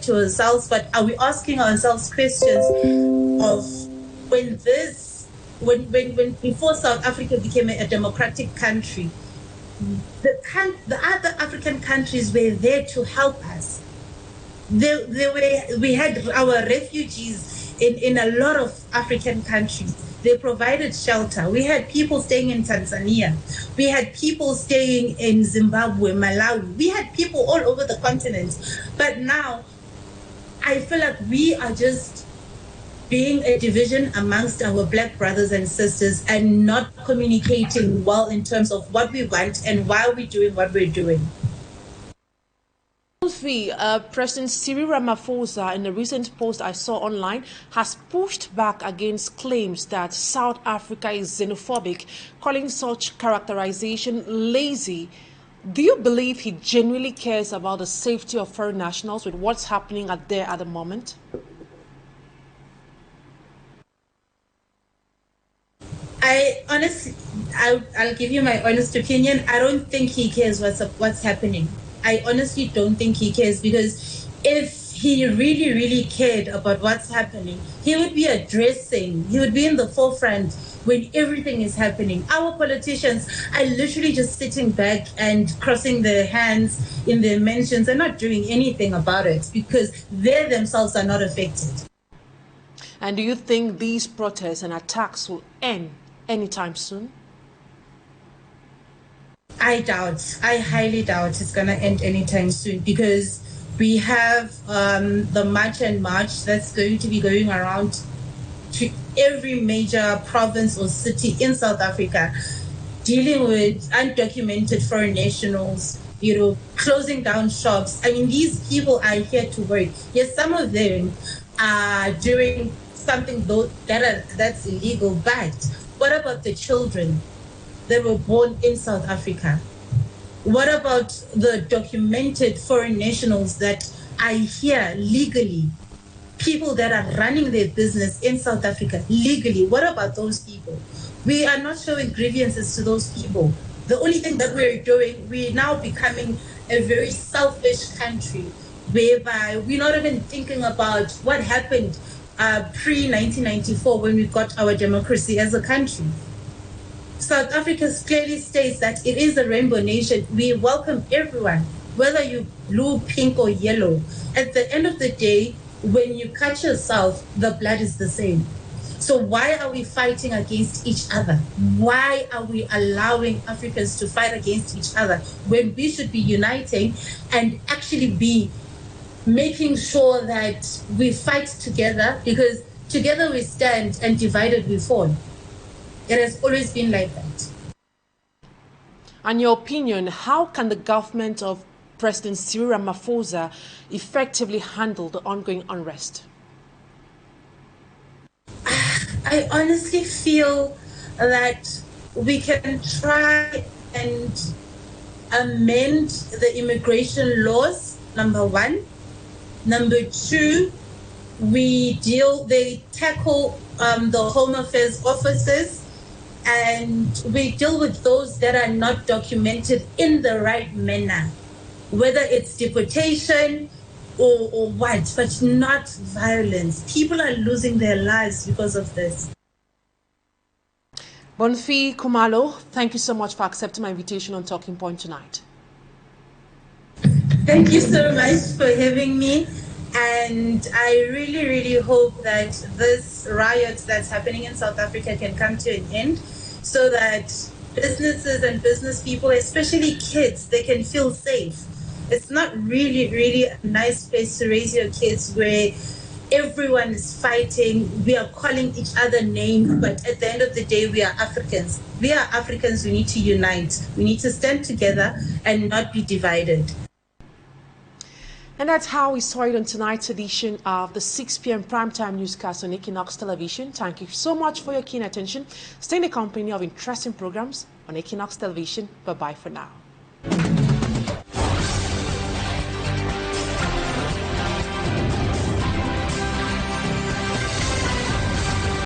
to ourselves, but are we asking ourselves questions of when before South Africa became a democratic country, the other African countries were there to help us. We had our refugees in a lot of African countries. They provided shelter. We had people staying in Tanzania. We had people staying in Zimbabwe, Malawi. We had people all over the continent. But now, I feel like we are just being a division amongst our black brothers and sisters and not communicating well in terms of what we want and why we're doing what we're doing. President Cyril Ramaphosa, in a recent post I saw online, has pushed back against claims that South Africa is xenophobic, calling such characterization lazy. Do you believe he genuinely cares about the safety of foreign nationals with what's happening there at the moment? I'll give you my honest opinion. I don't think he cares what's happening. I honestly don't think he cares, because if he really, really cared about what's happening, he would be he would be in the forefront when everything is happening. Our politicians are literally just sitting back and crossing their hands in their mansions and not doing anything about it because they themselves are not affected. And do you think these protests and attacks will end anytime soon? I highly doubt it's going to end anytime soon, because we have the March and March that's going to be going around to every major province or city in South Africa, dealing with undocumented foreign nationals, closing down shops. I mean, these people are here to work. Yes, some of them are doing something that's illegal, but what about the children that were born in South Africa? What about the documented foreign nationals that are here legally? People that are running their business in South Africa legally. What about those people? We are not showing grievances to those people. The only thing that we're doing, we're now becoming a very selfish country, whereby we're not even thinking about what happened pre-1994 when we got our democracy as a country. South Africa clearly states that it is a rainbow nation. We welcome everyone, whether you're blue, pink, or yellow. At the end of the day, when you cut yourself, the blood is the same. So why are we fighting against each other? Why are we allowing Africans to fight against each other when we should be uniting and actually be making sure that we fight together? Because together we stand and divided we fall. It has always been like that. In your opinion, how can the government of President Cyril Ramaphosa effectively handle the ongoing unrest? I honestly feel that we can try and amend the immigration laws, number one. Number two, they tackle the Home Affairs officers, and we deal with those that are not documented in the right manner, whether it's deportation or what, but not violence. People are losing their lives because of this. Bonfire KHUMALO, thank you so much for accepting my invitation on Talking Point tonight. Thank you so much for having me. And I really, really hope that this riot that's happening in South Africa can come to an end, so that businesses and business people, especially kids, they can feel safe. It's not really, really a nice place to raise your kids where everyone is fighting. We are calling each other names, but at the end of the day, we are Africans. We are Africans. We need to unite. We need to stand together and not be divided. And that's how we saw it on tonight's edition of the 6 p.m. primetime newscast on Equinoxe Television. Thank you so much for your keen attention. Stay in the company of interesting programs on Equinoxe Television. Bye-bye for now.